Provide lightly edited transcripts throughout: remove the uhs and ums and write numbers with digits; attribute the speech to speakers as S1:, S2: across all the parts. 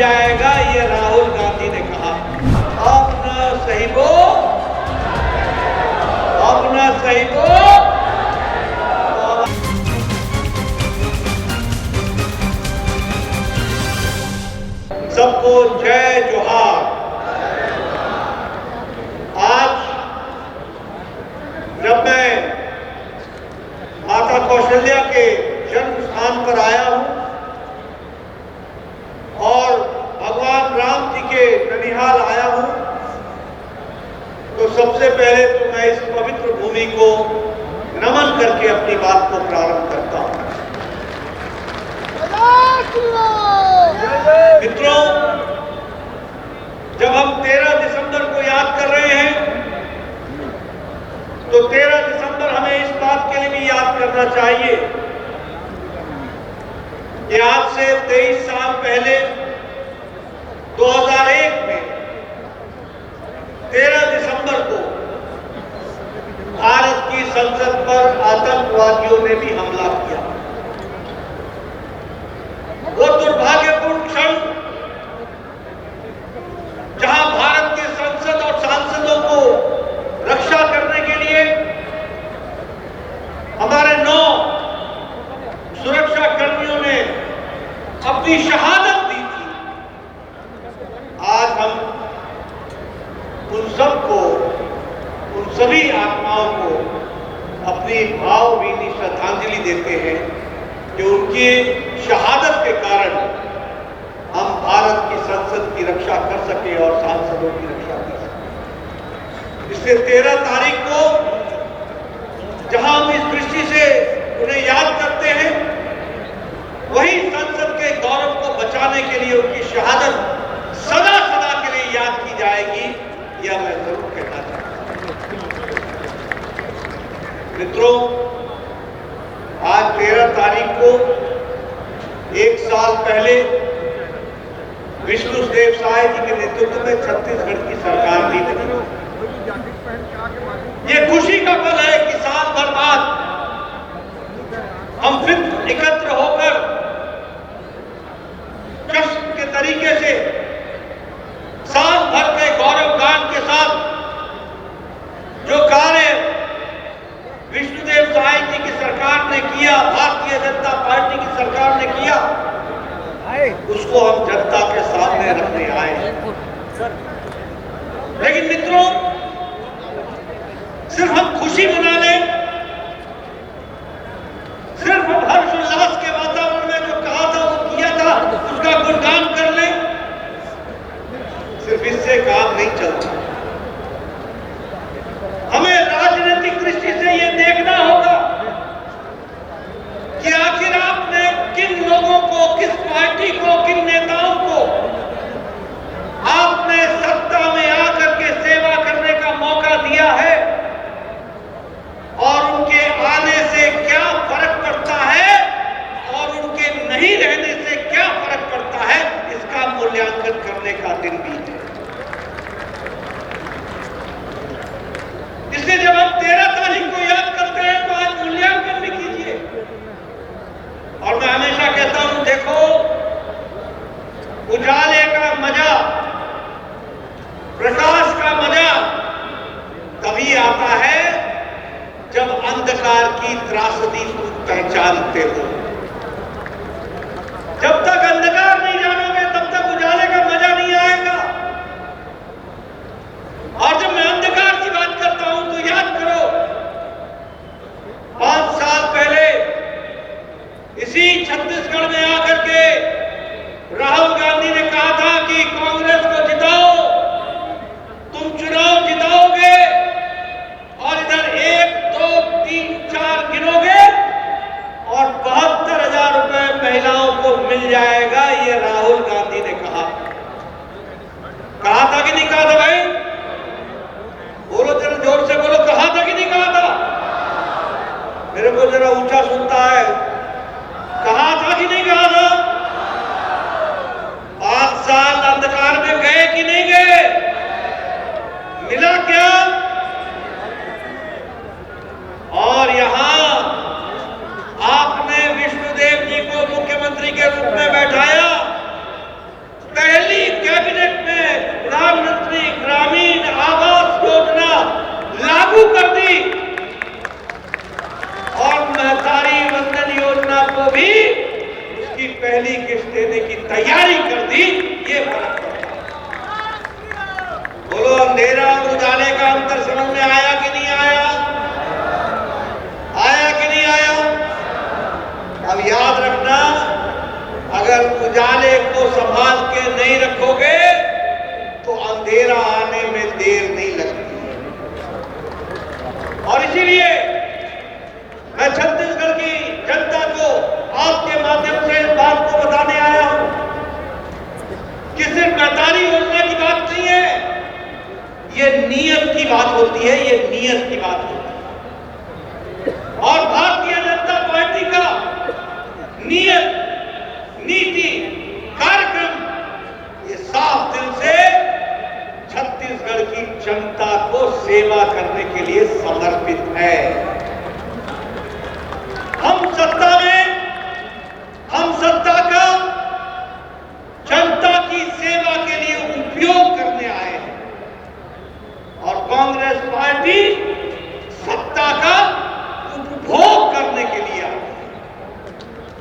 S1: जाएगा, ये राहुल गांधी ने कहा। अपना सही बो, अपना सही बो। सबको जय जोहार। आज जब मैं माता कौशल्या के जन्म स्थान पर आया हूं और भगवान राम जी के ननिहाल आया हूं, तो सबसे पहले तो मैं इस पवित्र भूमि को नमन करके अपनी बात को प्रारंभ करता हूं। मित्रों, जब हम 13 दिसंबर को याद कर रहे हैं, तो 13 दिसंबर हमें इस बात के लिए भी याद करना चाहिए कि आज से 23 साल पहले 2001 में 13 दिसंबर को भारत की संसद पर आतंकवादियों ने भी हमला किया। वो दुर्भाग्यपूर्ण क्षण जहां भारत के संसद और सांसदों को रक्षा करने के लिए हमारे 9 सुरक्षा कर्मियों ने अपनी शहादत दी थी, आज हम उन सबको, उन सभी आत्माओं को अपनी भावभीनी श्रद्धांजलि देते हैं कि उनकी शहादत के कारण हम भारत की संसद की रक्षा कर सके और सांसदों की रक्षा कर सके। इसलिए 13 तारीख को जहां हम इस दृष्टि से उन्हें याद करते हैं, वही संसद के गौरव को बचाने के लिए उनकी शहादत सदा सदा के लिए याद की जाएगी, यह मैं जरूर कहना चाहता हूं। मित्रों, आज 13 तारीख को 1 साल पहले विष्णुदेव साय जी के नेतृत्व में छत्तीसगढ़ की सरकार भी बनी। ये खुशी का पल है कि साल भर बाद हम फिर एकत्र होकर जश्न के तरीके से साल भर के गौरव गान के साथ जो कार्य विष्णुदेव साय जी की सरकार ने किया, भारतीय जनता पार्टी की सरकार ने किया, उसको हम जनता के सामने रखने आए हैं। लेकिन मित्रों, सिर्फ हम खुशी मना लें, सिर्फ हम हर्षोल्लास के वातावरण में जो कहा था वो किया था उसका गुणगान कर लें, सिर्फ इससे काम नहीं चलता। हमें राजनीतिक दृष्टि से यह देखना होगा कि आखिर आपने किन लोगों को, किस पार्टी को, किन नेताओं को आपने सत्ता में आकर के सेवा करने का मौका दिया है और उनके आने से क्या फर्क पड़ता है और उनके नहीं रहने से क्या फर्क पड़ता है, इसका मूल्यांकन करने का दिन भी है। इसलिए जब हम 13 तारीख को याद करते हैं तो आज मूल्यांकन भी कीजिए। और मैं हमेशा कहता हूं, देखो, उजाले का मजा, प्रकाश का मजा तभी आता है जब अंधकार की त्रासदी तुम पहचानते हो। जब तक अंधकार नहीं जानोगे तब तक उजाले का मजा नहीं आएगा। और जब मैं अंधकार की बात करता हूं तो याद करो, 5 साल पहले इसी छत्तीसगढ़ में आकर के राहुल गांधी ने कहा था कि कांग्रेस को जिताओ, तुम चुनाव जिताओगे और इधर 1, 2, 3, 4 गिनोगे और 72,000 रुपए महिलाओं को मिल जाएगा, ये राहुल गांधी ने कहा था कि नहीं कहा था भाई? बोलो जरा जोर से बोलो, कहा था कि नहीं कहा था? मेरे को जरा ऊंचा सुनता है, कहा था कि नहीं कहा था? 5 साल अंधकार में पहली किस्त देने की तैयारी कर दी, ये फर्क पड़ता है। बोलो, अंधेरा और उजाले का अंतर समझ में आया कि नहीं आया? आया कि नहीं आया? अब याद रखना, अगर उजाले को संभाल के नहीं रखोगे तो अंधेरा आने में देर नहीं लगती। और इसीलिए मैं छत्तीसगढ़ की जनता को आपके माध्यम से इस बात को बताने आया हूं कि सिर्फ मैदानी योजना की बात नहीं है, ये नीयत की बात होती है, ये नीयत की बात होती है। और भारतीय जनता पार्टी का नीयत, नीति, कार्यक्रम ये साफ दिल से छत्तीसगढ़ की जनता को सेवा करने के लिए समर्पित है। हम सत्ता में, हम सत्ता का जनता की सेवा के लिए उपयोग करने आए हैं और कांग्रेस पार्टी सत्ता का उपभोग करने के लिए आई है।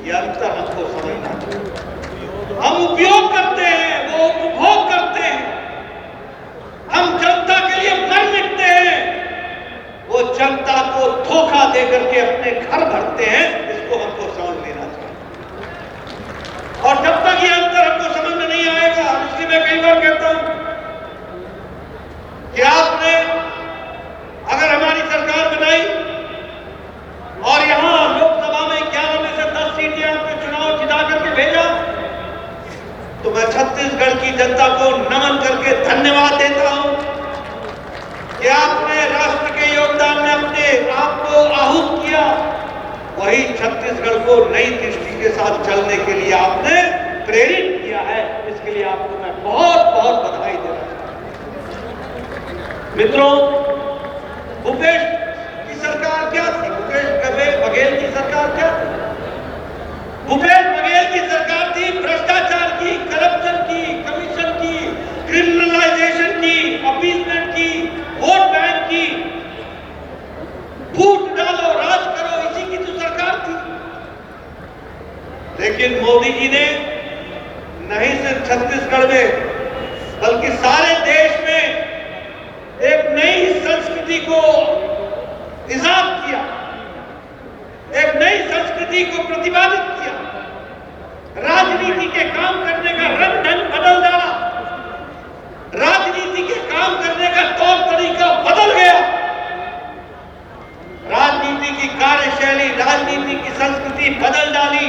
S1: यह अंतर हमको समझना चाहिए। हम उपयोग करते हैं, वो उपभोग करते हैं। हम जनता के लिए मर मिटते हैं, वो जनता को धोखा देकर के अपने घर भरते हैं। इसको हमको समझ लेना चाहिए। और जब तक ये अंतर हमको समझ में नहीं आएगा, इसलिए मैं कई बार कहता हूं कि आपने अगर हमारी सरकार बनाई और यहां लोकसभा में 11 में से 10 सीटें आपने चुनाव जिता करके भेजा, तो मैं छत्तीसगढ़ की जनता को नमन करके धन्यवाद देता हूं कि आपने राष्ट्र के योगदान में अपने आप को आहूत किया। वही छत्तीसगढ़ को नई दृष्टि के साथ चलने के लिए आपने प्रेरित किया है। इसके लिए आपको मैं बहुत बहुत बधाई देना चाहता हूं। मित्रों, भूपेश की सरकार क्या थी? भूपेश बघेल की सरकार क्या थी? भूपेश बघेल की सरकार थी भ्रष्टाचार की, करप्शन की, कमीशन की, क्रिमिनलाइजेशन की, अपीसमेंट की, वोट बैंक की, फूट डालो राज करो, इसी की तो सरकार थी। लेकिन मोदी जी ने नहीं सिर्फ छत्तीसगढ़ में बल्कि सारे देश में एक नई संस्कृति को इजाद किया, एक नई संस्कृति को प्रतिपादित किया। राजनीति के काम करने का रंग ढंग बदल डाला, राजनीति के काम करने का तौर तरीका बदल गया, राजनीति की कार्यशैली, राजनीति की संस्कृति बदल डाली।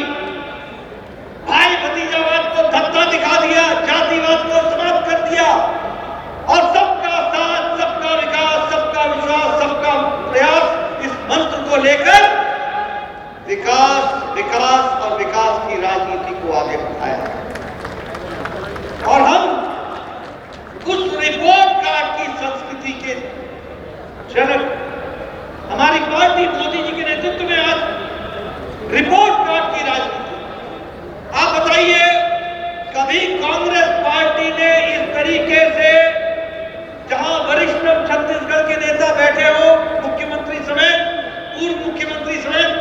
S1: भाई भतीजावाद को धत्ता दिखा दिया, जातिवाद को समाप्त कर दिया और सबका साथ, सबका विकास, सबका विश्वास, सबका प्रयास, इस मंत्र को लेकर विकास, विकास और विकास की राजनीति को आगे बढ़ाया। और हम उस रिपोर्ट कार्ड की संस्कृति के जनक, हमारी पार्टी मोदी जी के नेतृत्व में आज रिपोर्ट कार्ड की राजनीति। आप बताइए, कभी कांग्रेस पार्टी ने इस तरीके से, जहां वरिष्ठ छत्तीसगढ़ के नेता बैठे हो, मुख्यमंत्री समेत, पूर्व मुख्यमंत्री समेत,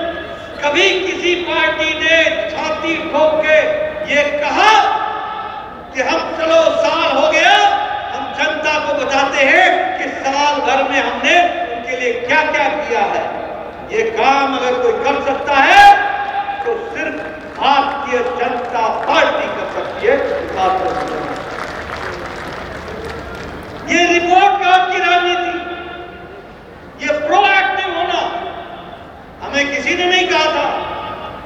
S1: कभी किसी पार्टी ने छाती ठोक के ये कहा कि हम चलो साल हो गया, हम जनता को बताते हैं कि साल भर में हमने उनके लिए क्या क्या किया है। ये काम अगर कोई कर सकता है तो सिर्फ भारतीय जनता पार्टी कर सकती है। ये रिपोर्ट कार्ड की राजनीति, ये प्रोएक्टिव होना, हमें किसी ने नहीं कहा था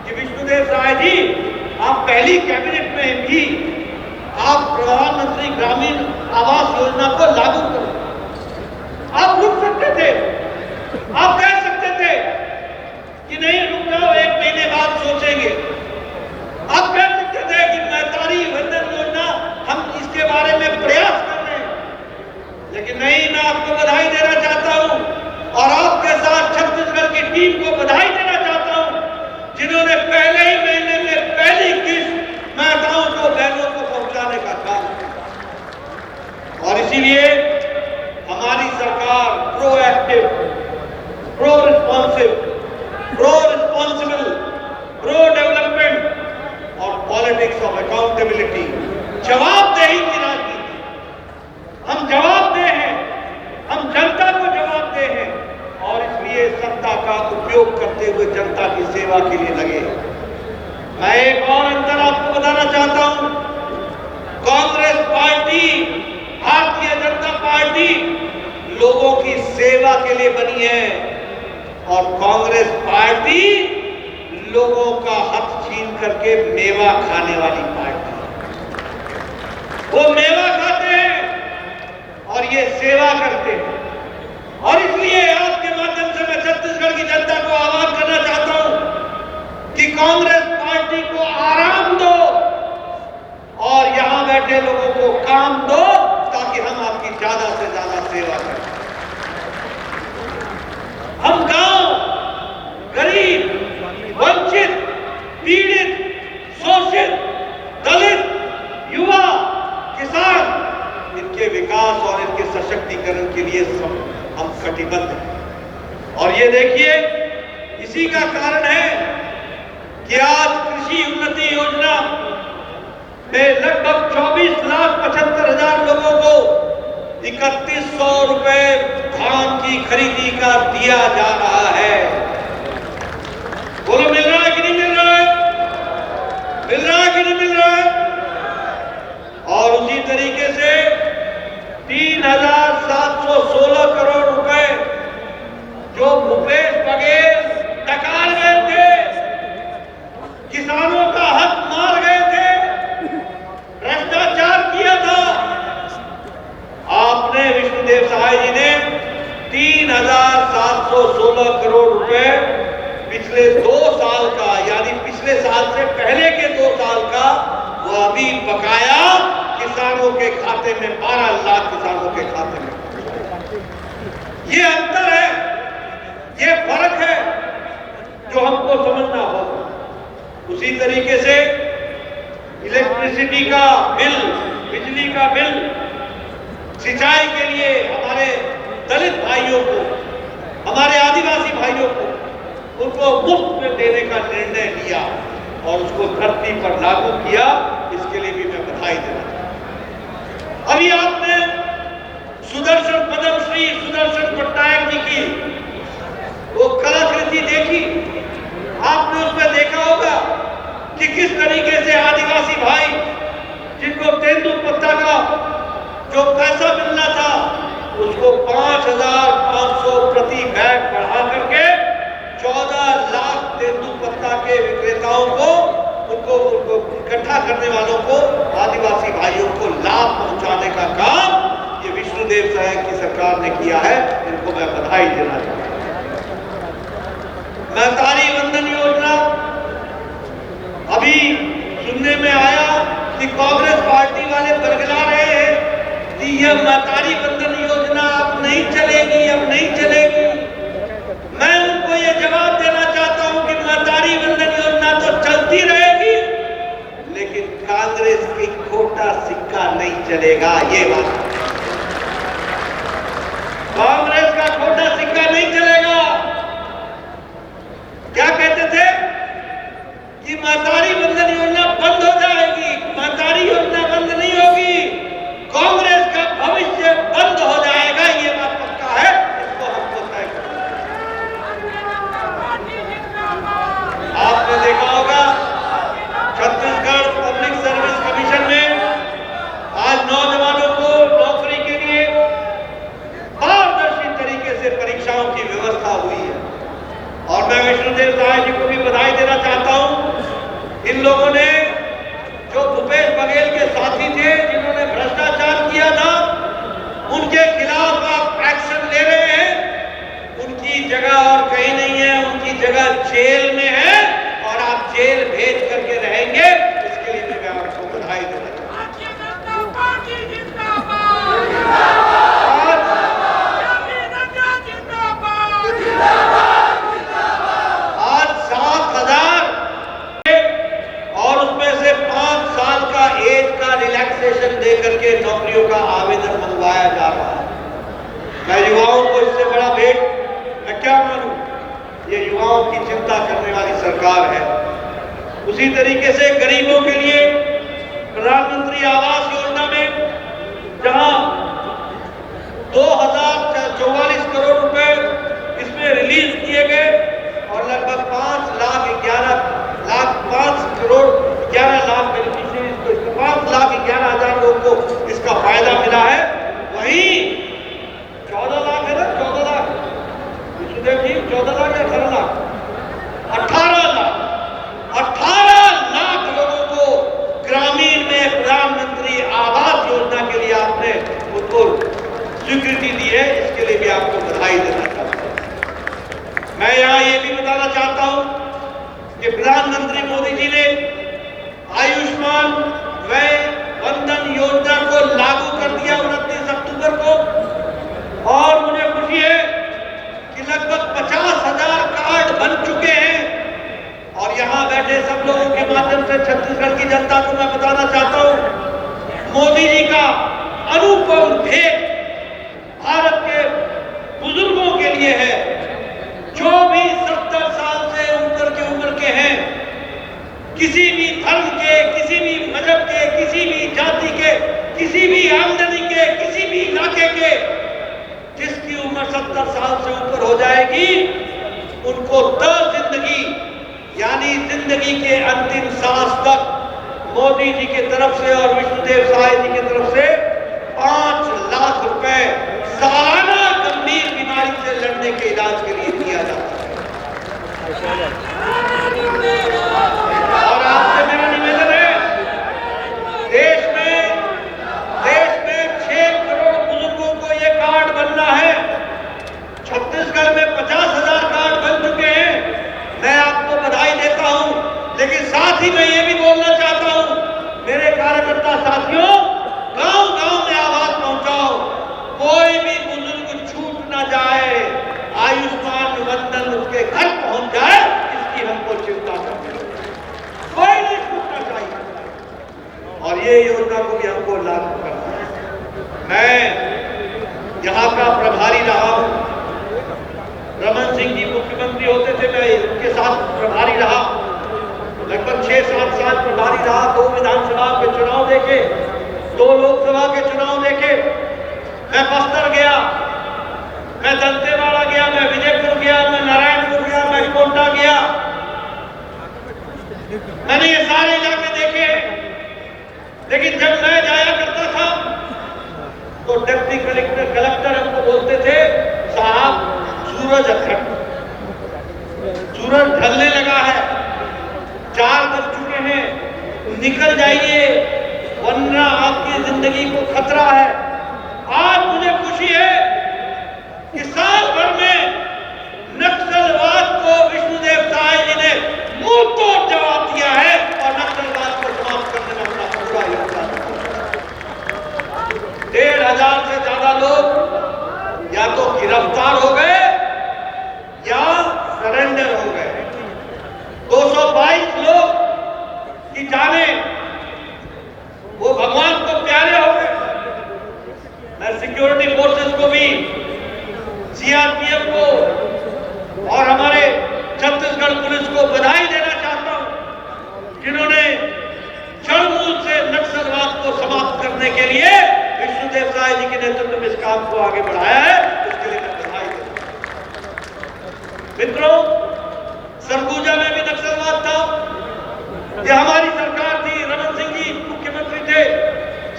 S1: कि विष्णुदेव राय जी आप पहली कैबिनेट में भी आप प्रधानमंत्री ग्रामीण आवास योजना को लागू करो। आप रुक सकते थे, आप कह सकते थे कि नहीं रुक जाओ, 1 महीने बाद सोचेंगे। आप कह सकते थे कि मैदानी वंदन योजना हम इसके बारे में प्रयास कर रहे हैं। लेकिन नहीं, मैं आपको बधाई देना चाहता हूं और आपके साथ छत्तीसगढ़ की टीम को बधाई देना चाहता हूं, जिन्होंने पहले ही महीने में पहली किस्त माताओं को, बहनों को पहुंचाने का काम किया। और इसीलिए हमारी सरकार proactive, pro responsible, pro development politics of accountability, जवाबदेही की राजनीति। हम जवाबदेह हैं, हम जनता को जवाबदेह हैं और इसलिए सत्ता का उपयोग करते हुए जनता की सेवा के लिए लगे। मैं एक और अंतर आपको बताना चाहता हूं। कांग्रेस पार्टी, भारतीय जनता पार्टी लोगों की सेवा के लिए बनी है और कांग्रेस पार्टी लोगों का हक छीन करके मेवा खाने वाली पार्टी है। वो मेवा खाते हैं और ये सेवा करते हैं। और इसलिए आपके माध्यम से मैं छत्तीसगढ़ की जनता को आह्वान करना चाहता हूं कि कांग्रेस पार्टी को आराम दो और यहां बैठे लोगों को काम दो ताकि हम आपकी ज्यादा से ज्यादा सेवा करें। हम गांव, गरीब, वंचित, पीड़ित, शोषित, दलित, युवा, किसान, इनके विकास और इनके सशक्तिकरण के लिए हम कटिबद्ध हैं। और ये देखिए, इसी का कारण है कि आज कृषि उन्नति योजना में लगभग 24,75,000 लोगों को 3100 रुपए धान की खरीदी का दिया जा रहा है। बोलो, मिल रहा है कि नहीं मिल रहा है? मिल रहा है कि नहीं मिल रहा है? और उसी तरीके से 3,716 करोड़ रुपए जो भूपेश बघेल डकार गए थे, किसानों का हक मार गए थे, भ्रष्टाचार किया था, आपने विष्णुदेव सहाय जी ने 3,716 करोड़ रुपए पिछले 2 साल का, यानी पिछले साल से पहले के 2 साल का वो अभी बकाया किसानों के खाते में, 12 लाख किसानों के खाते में। ये अंतर है, ये फर्क है जो हमको समझना होगा। उसी तरीके से इलेक्ट्रिसिटी का बिल, बिजली का बिल, सिंचाई के लिए हमारे दलित भाइयों को, हमारे आदिवासी भाइयों को, उनको मुफ्त में देने का निर्णय लिया और उसको धरती पर लागू किया। इसके लिए भी मैं बधाई देना चाहता हूं। अभी आपने सुदर्शन, पद्मश्री सुदर्शन पट्टनायक जी की वो कलाकृति देखी, आपने उसमें देखा होगा कि किस तरीके से आदिवासी भाई, जिनको तेंदुपत्ता का जो पैसा मिलना था उसको 5,500 प्रति बैग बढ़ा करके 14 लाख तेंदुपत्ता के विक्रेताओं को, उनको इकट्ठा करने वालों को, आदिवासी भाइयों को लाभ पहुंचाने का काम ये विष्णुदेव सहाय की सरकार ने किया है। इनको मैं बधाई देना चाहता हूं। महतारी वंदन योजना, अभी सुनने में आया कि कांग्रेस पार्टी वाले बरगला रहे हैं कि यह महतारी वंदन योजना अब नहीं चलेगी, अब नहीं चलेगी। मैं उनको यह जवाब देना चाहता हूं कि महतारी वंदन योजना तो चलती रहेगी, लेकिन कांग्रेस की खोटा सिक्का नहीं चलेगा। ये बात, कांग्रेस का खोटा सिक्का नहीं चलेगा। क्या कहते थे कि महतारी वंदन योजना बंद हो जाएगी। महतारी योजना बंद नहीं होगी, कांग्रेस का भविष्य बंद हो जाएगा। ये बात पक्का है, इसको हमको तय करना है। आपने देखा होगा छत्तीसगढ़ पब्लिक सर्विस कमीशन में आज नौजवानों को नौकरी के लिए पारदर्शी तरीके से परीक्षाओं की व्यवस्था हुई है और मैं विष्णुदेव सहाय जी को भी बधाई देना चाहता हूं। इन लोगों ने, जो भूपेश बघेल के साथी थे, जिन्होंने भ्रष्टाचार किया था, उनके खिलाफ आप एक्शन ले रहे हैं। उनकी जगह और कहीं नहीं है, उनकी जगह जेल में है और आप जेल भेज करके रहेंगे। इसके लिए भी मैं आपको बधाई देना चाहता हूं। आज 7,000 और उसमें से 5 साल का एज का रिलैक्सेशन दे करके नौकरियों का आवेदन मंगवाया जा रहा है। मैं युवाओं को इससे बड़ा भेंट मैं क्या मानूं। ये युवाओं की चिंता करने वाली सरकार है। उसी तरीके से गरीबों के लिए प्रधानमंत्री आवास योजना में जहां 2044 करोड़ रुपए इसमें रिलीज किए गए और लगभग 5 बेनिफिशियरीज को 5,11,000 लोगों को इसका फायदा मिला है। वहीं 14 लाख है ना, 14 लाख विष्णुदेव जी, 14 लाख या 18 लाख, 18 लाख लोगों को ग्रामीण में प्रधानमंत्री आवास योजना के लिए आपने उनको स्वीकृति दी है। इसके लिए भी आपको बधाई देना चाहता हूं। मैं यहां ये भी बताना चाहता हूं कि प्रधानमंत्री मोदी जी ने आयुष्मान व्यय वंदन योजना को लागू कर दिया 29 अक्टूबर को, और मुझे खुशी है कि लगभग 50,000 कार्ड बन चुके हैं। और यहां बैठे सब लोगों के माध्यम से छत्तीसगढ़ की जनता को मैं बताना चाहता हूं, मोदी जी का अनुपम भेंट भारत के बुजुर्गों के लिए है, जो भी 70 साल से ऊपर के उम्र के हैं, किसी भी धर्म के, किसी भी मजहब के, किसी भी जाति के, किसी भी आमदनी के, किसी भी इलाके के, जिसकी उम्र 70 साल से ऊपर हो जाएगी, उनको जिंदगी यानी जिंदगी के अंतिम सांस तक मोदी जी की तरफ से और विष्णुदेव साय जी की तरफ से 5 लाख रुपए सालाना गंभीर बीमारी से लड़ने के इलाज के लिए दिया जाता है। और आपसे मेरा निवेदन है, देश में 6 करोड़ बुजुर्गों को ये कार्ड बनना है। छत्तीसगढ़ में 50,000 कार्ड बन चुके हैं। मैं आपको बधाई देता हूं, लेकिन साथ ही मैं ये भी बोलना चाहता हूं, मेरे कार्यकर्ता साथियों, गांव-गांव में आवाज पहुंचाओ, कोई भी बुजुर्ग छूट ना जाए, आयुष्मान वंदन उसके घर पहुंच जाए, इसकी हमको चिंता करनी है। कोई नहीं छूटना चाहिए और ये योजना को भी हमको लागू करना है। मैं यहाँ का प्रभारी रहा हूँ, रमन सिंह जी मुख्यमंत्री होते थे, मैं उनके साथ प्रभारी रहा, लगभग 6-7 साल प्रभारी रहा। 2 विधानसभा के चुनाव देखे, 2 लोकसभा के चुनाव देखे। मैं बस्तर गया, मैं दंतेवाड़ा गया, मैं विजयपुर गया, मैं नारायणपुर गया, मैं कोंटा गया। मैंने ये सारे इलाके देखे, लेकिन जब मैं जाया करता था तो डिप्टी कलेक्टर हमको बोलते थे, साहब सूरज ढलने लगा है, 4 बज चुके हैं, निकल जाइए वरना आपकी जिंदगी को खतरा है। आज मुझे खुशी है कि साल भर में नक्सलवाद को विष्णुदेव साय जी ने मुंह तोड़ जवाब दिया है और नक्सलवाद को समाप्त करने में अपना पूरा योगदान दिया। 1,500 से ज्यादा लोग या तो गिरफ्तार हो गए या सरेंडर हो गए। 222 लोग की जाने वो भगवान को प्यारे हो गए। मैं सिक्योरिटी फोर्सेस को भी, सीआरपीएफ को और हमारे छत्तीसगढ़ पुलिस को बधाई देना चाहता हूं, जिन्होंने जड़मूल से नक्सलवाद को समाप्त करने के लिए विष्णुदेव साय जी के नेतृत्व में इस काम को आगे बढ़ाया है। उसके लिए मैं बधाई देता हूं। मित्रों, सरगुजा में भी नक्सलवाद था, यह हमारी सरकार थी, रमन सिंह जी मुख्यमंत्री थे।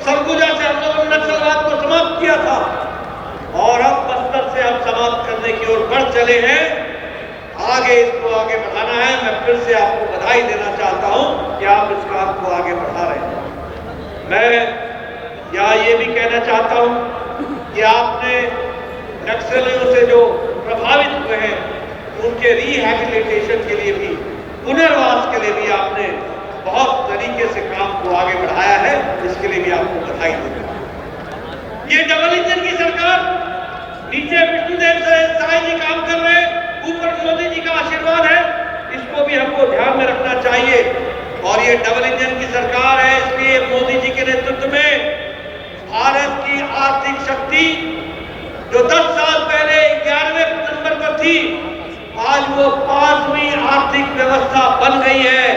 S1: सरगुजा से हम लोगों ने नक्सलवाद को समाप्त किया था और अब बस्तर से हम समाप्त करने की ओर बढ़ चले हैं। आगे इसको आगे बढ़ाना है। मैं फिर से आपको बधाई देना चाहता हूं कि आप इस काम को आगे बढ़ा रहे हैं। मैं यहाँ ये भी कहना चाहता हूं कि आपने नक्सलियों से जो प्रभावित हुए हैं उनके रिहैबिलिटेशन के लिए भी, पुनर्वास के लिए भी आपने बहुत तरीके से काम को आगे बढ़ाया है। इसके लिए भी आपको बधाई देता हूं। ये डबल इंजन की सरकार, नीचे विष्णुदेव साय जी काम कर रहे हैं, ऊपर मोदी जी का आशीर्वाद है, इसको भी हमको ध्यान में रखना चाहिए। और ये डबल इंजन की सरकार है, इसलिए मोदी जी के नेतृत्व में भारत की आर्थिक शक्ति जो 10 साल पहले 11वें नंबर पर थी, आज वो 5वीं आर्थिक व्यवस्था बन गई है।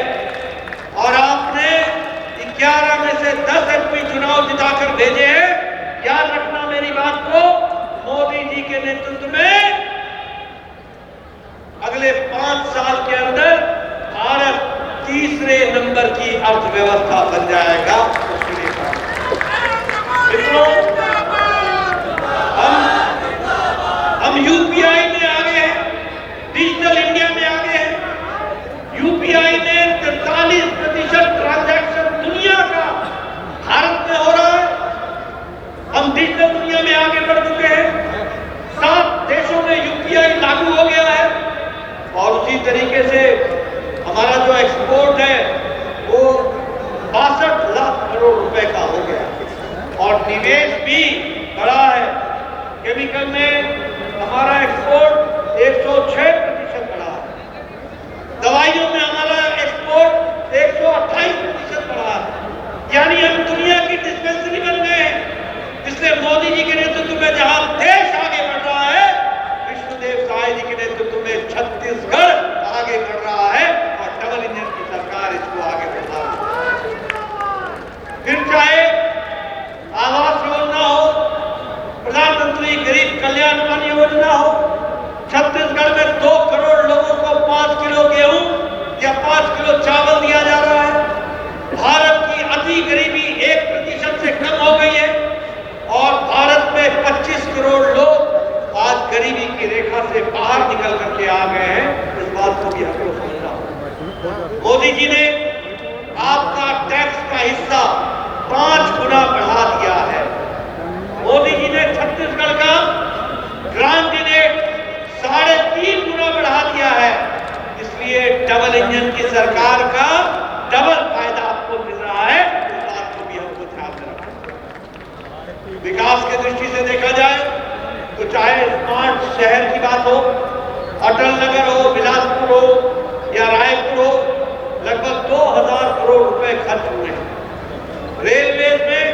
S1: के नेतृत्व में अगले 5 साल के अंदर भारत तीसरे नंबर की अर्थव्यवस्था बन जाएगा। मित्रों, हम यूपीआई में आगे हैं, डिजिटल इंडिया में आगे हैं। यूपीआई में 43% ट्रांजैक्शन दुनिया का भारत में हो रहा है। हम डिजिटल दुनिया में आगे बढ़ चुके हैं। 7 देशों में यूपीआई लागू हो गया है और उसी तरीके से हमारा जो एक्सपोर्ट है वो 62 लाख करोड़ रुपए का हो गया और निवेश भी बढ़ा है। केमिकल में हमारा एक्सपोर्ट 106% बढ़ा है। दवाइयों में हमारा एक्सपोर्ट 128% बढ़ा है। यानी हम दुनिया की डिस्पेंसरी बन गए हैं। इसलिए मोदी जी के नेतृत्व में जहां देश आगे बढ़ रहा है, विष्णुदेव साय जी के नेतृत्व में छत्तीसगढ़ आगे बढ़ रहा है और डबल इंजन की सरकार इसको आगे बढ़ा रही है। फिर चाहे आवास योजना हो, प्रधानमंत्री गरीब कल्याण अन्न योजना हो, छत्तीसगढ़ में 2 करोड़ लोगों को 5 किलो गेहूं या 5 किलो चावल दिया जा रहा है। भारत की अति गरीबी 1% से कम हो गई है और भारत में 25 करोड़ लोग आज गरीबी की रेखा से बाहर निकल करके आ गए हैं। इस बात को भी हमको समझना होगा। मोदी जी ने आपका टैक्स का हिस्सा 5 गुना बढ़ा दिया है। मोदी जी ने छत्तीसगढ़ का ग्रांट रेट 3.5 गुना बढ़ा दिया है। इसलिए डबल इंजन की सरकार का डबल फायदा आपको मिल रहा है। इस बात को भी हमको ध्यान में रखना। विकास की दृष्टि से देखा जाए तो चाहे स्मार्ट शहर की बात हो, अटल नगर हो, बिलासपुर हो या रायपुर हो, लगभग 2000 करोड़ रुपए खर्च हुए हैं। रेलवे में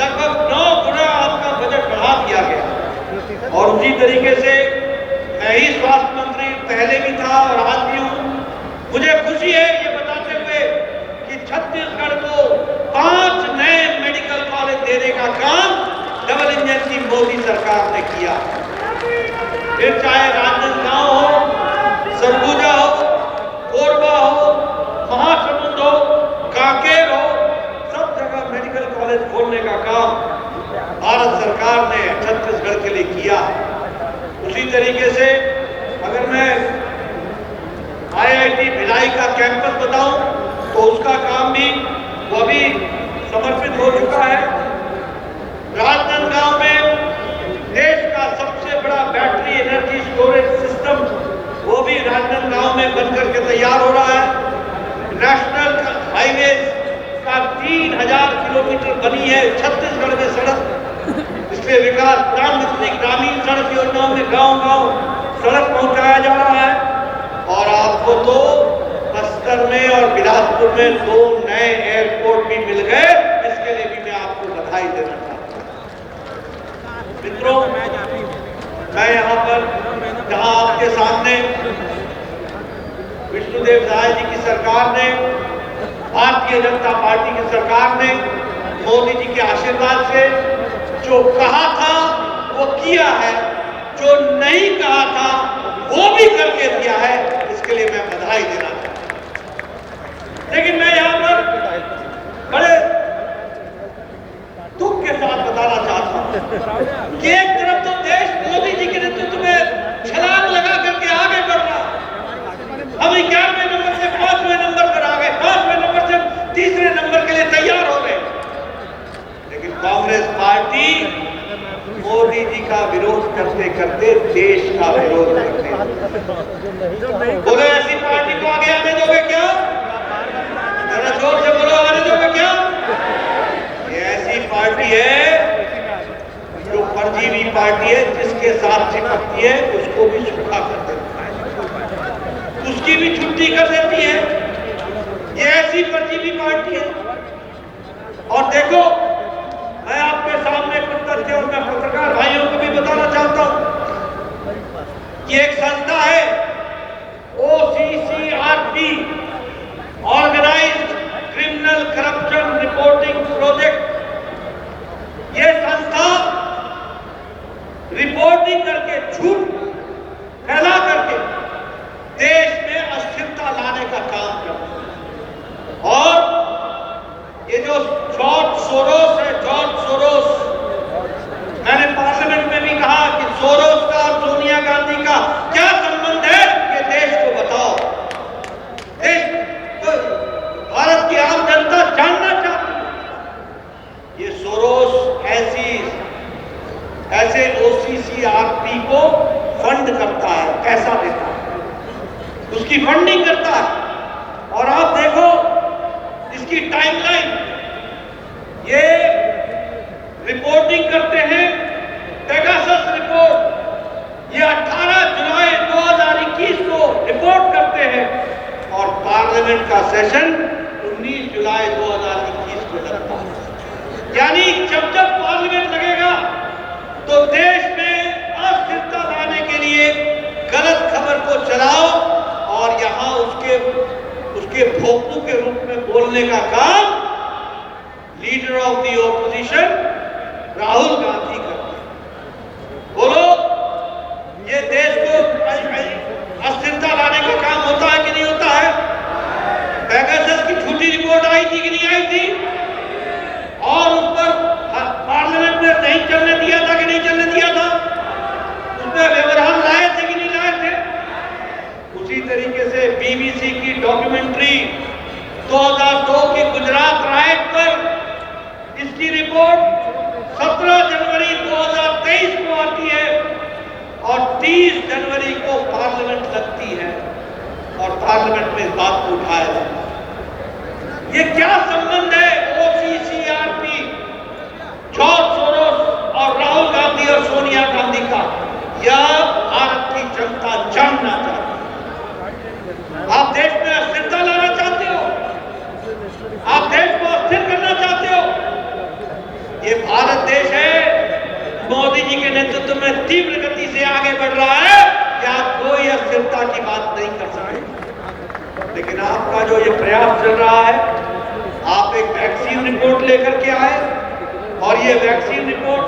S1: लगभग 9 गुना आपका बजट बढ़ा दिया गया और उसी तरीके से मैं ही स्वास्थ्य मंत्री पहले भी था और आज भी हूं। मुझे खुशी है ये बताते हुए कि छत्तीसगढ़ को 5 नए मेडिकल कॉलेज देने का काम डबल इंजन की मोदी सरकार ने किया। फिर चाहे राजनांदगांव हो, सरगुजा हो, कोरबा हो, महासमुंद हो, कांकेर हो, सब जगह मेडिकल कॉलेज खोलने का काम भारत सरकार ने छत्तीसगढ़ के लिए किया। उसी तरीके से अगर मैं IIT भिलाई का कैंपस बताऊं तो उसका काम भी वो भी समर्पित हो चुका है। राजनांदगांव में देश का सबसे बड़ा बैटरी एनर्जी स्टोरेज सिस्टम वो भी राजनांदगांव में बनकर के तैयार हो रहा है। नेशनल हाईवे का 3000 किलोमीटर बनी है छत्तीसगढ़ में सड़क। इसलिए विकास प्रधानमंत्री ग्रामीण सड़क योजनाओं में गांव-गांव सड़क पहुंचाया जा रहा है और आपको तो बस्तर में और बिलासपुर में 2 नए एयरपोर्ट भी मिल गए। इसके लिए भी मैं आपको बधाई देना चाहता हूं। मित्रों, मैं यहाँ पर जहाँ आपके सामने विष्णुदेव साय जी की सरकार ने, भारतीय जनता पार्टी की सरकार ने मोदी जी के आशीर्वाद से जो कहा था वो किया है, जो नहीं कहा था वो भी करके दिया है। इसके लिए मैं बधाई देना चाहता हूं। लेकिन मैं यहाँ पर बड़े दुख के साथ बताना चाहता हूं कि एक तरफ तो देश मोदी जी के नेतृत्व में छलांग लगा करके आगे बढ़ रहा, हम 11वें नंबर से 5वें नंबर पर आ गए, 5वें नंबर से तीसरे नंबर के लिए तैयार हो गए। लेकिन कांग्रेस पार्टी मोदी जी का विरोध करते करते देश का विरोध करते। बोलो, ऐसी पार्टी को आगे आने दोगे क्या? जरा जोर से बोलो, आने दोगे क्या? ये ऐसी पार्टी है जो परजीवी पार्टी है, जिसके साथ चिपकती है उसको भी सूखा कर देता है, उसकी भी छुट्टी कर देती है। ये ऐसी परजीवी पार्टी है। और देखो, मैं आपके सामने कुछ तथ्य और मैं पत्रकार भाइयों को भी बताना चाहता हूं कि एक संस्था है OCCRP, organized criminal corruption reporting project. यह संस्था रिपोर्टिंग करके यानी जब जब पार्लियामेंट लगेगा तो देश में अस्थिरता लाने के लिए गलत खबर को चलाओ और यहां उसके भोंपू के रूप में बोलने का काम leader of the opposition Rahul Gandhi करते हैं। बोलो, ये देश को अस्थिरता लाने का काम होता है कि नहीं होता है? पेगासस की झूठी रिपोर्ट आई थी कि नहीं आई थी? और उस पर पार्लियामेंट में नहीं चलने दिया था कि नहीं चलने दिया था? उसमें व्यवधान लाए थे कि नहीं लाए थे? उसी तरीके से बीबीसी की डॉक्यूमेंट्री 2002 की गुजरात राइट पर इसकी रिपोर्ट 17 जनवरी 2023 को आती है और 30 जनवरी को पार्लियामेंट लगती है और पार्लियामेंट में इस बात को उठाया जाता है। ये क्या संबंध है OCCRP, जॉर्ज सोरोस और राहुल गांधी और सोनिया गांधी का? यह भारत की जनता जानना चाहती है। आप देश में अस्थिरता लाना चाहते हो? आप देश को अस्थिर करना चाहते हो? ये भारत देश है, मोदी जी के नेतृत्व में तीव्र गति से आगे बढ़ रहा है कि आप कोई अस्थिरता की बात नहीं कर सकते। लेकिन आपका जो ये प्रयास चल रहा है, आप एक वैक्सीन रिपोर्ट लेकर के आए और ये वैक्सीन रिपोर्ट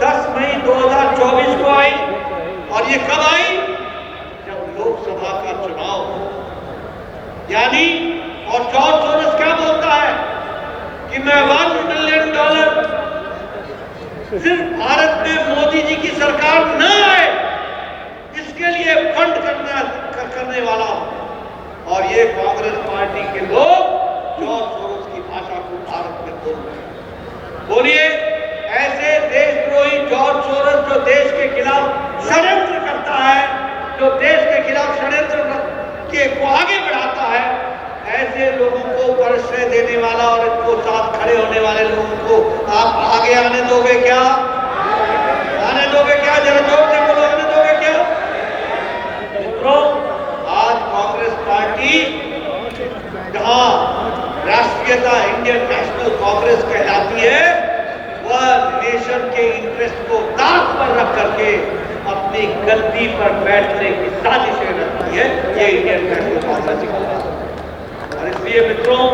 S1: 10 मई 2024 को आई और ये कब आई? जब लोकसभा का चुनाव हो। यानी और जॉर्ज सोरोस क्या बोलता है कि मैं $1 बिलियन सिर्फ भारत में मोदी जी की सरकार न आए इसके लिए फंड करने वाला हूं। और ये कांग्रेस पार्टी के लोग जॉर्ज सोरोस की भाषा को भारत में बोल रहे हैं। बोलिए, ऐसे देशद्रोही जॉर्ज सोरोस जो देश के खिलाफ षड्यंत्र करता है, जो देश के खिलाफ षड्यंत्र को आगे बढ़ाता है, ऐसे लोगों को परिश्रय देने वाला और इनको साथ खड़े होने वाले लोगों को आप आगे आने दोगे क्या? आने दोगे क्या? जरा जोर से बोलो, आने दोगे क्या? मित्रों, आज कांग्रेस पार्टी जहां राष्ट्रीयता इंडियन नेशनल कांग्रेस कहलाती है, वह नेशन के इंटरेस्ट को दांव पर रख करके अपनी गद्दी पर बैठने की साजिशें रखती है ये इंडियन नेशनल कांग्रेस। और इसलिए मित्रों,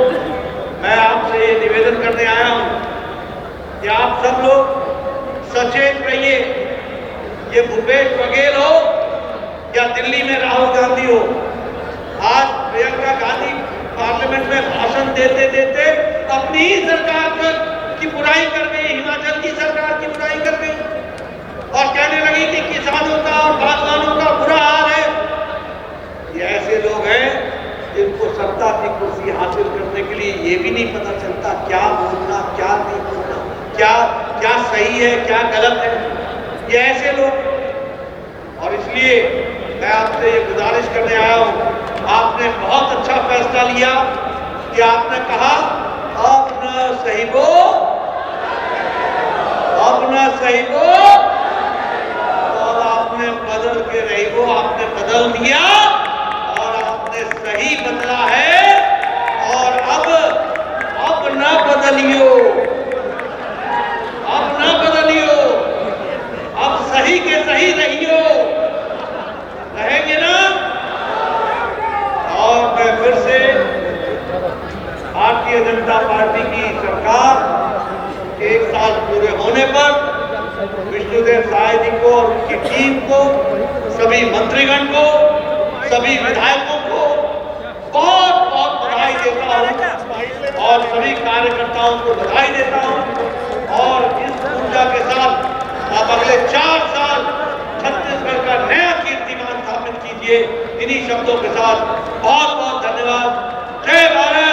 S1: मैं आपसे ये निवेदन करने आया हूं कि आप सब लोग सचेत रहिए। ये भूपेश बघेल हो या दिल्ली में राहुल गांधी हो, आज प्रियंका गांधी पार्लियामेंट में भाषण देते देते अपनी ही सरकार की बुराई कर गई, हिमाचल की सरकार की बुराई कर गई और कहने लगी कि किसानों का और बागवानों का बुरा हाल है। ये ऐसे लोग हैं जिनको सत्ता की कुर्सी हासिल करने के लिए ये भी नहीं पता चलता क्या बोलना, क्या नहीं बोलना, क्या सही है, क्या गलत है। ये ऐसे लोग। और इसलिए मैं आपसे ये गुजारिश करने आया हूं, आपने बहुत अच्छा फैसला लिया कि आपने कहा अब न सहिबो, अब न सहिबो, तो अब आपने बदल के रहिबो, आपने बदल दिया और आपने सही बदला है। और अब न बदलियो, अब न बदलियो, अब सही के सही रहियो, रहेंगे ना? और मैं फिर से भारतीय जनता पार्टी की सरकार के 1 साल पूरे होने पर विष्णुदेव साय जी को और उनकी टीम को, सभी मंत्रीगण को, सभी विधायकों को बहुत बहुत बधाई देता हूं और सभी कार्यकर्ताओं को बधाई देता हूं। और इस ऊर्जा के साथ आप अगले 4 साल छत्तीसगढ़ का नया कीर्तिमान स्थापित कीजिए। इन्हीं शब्दों के साथ बहुत बहुत धन्यवाद। जय भारत।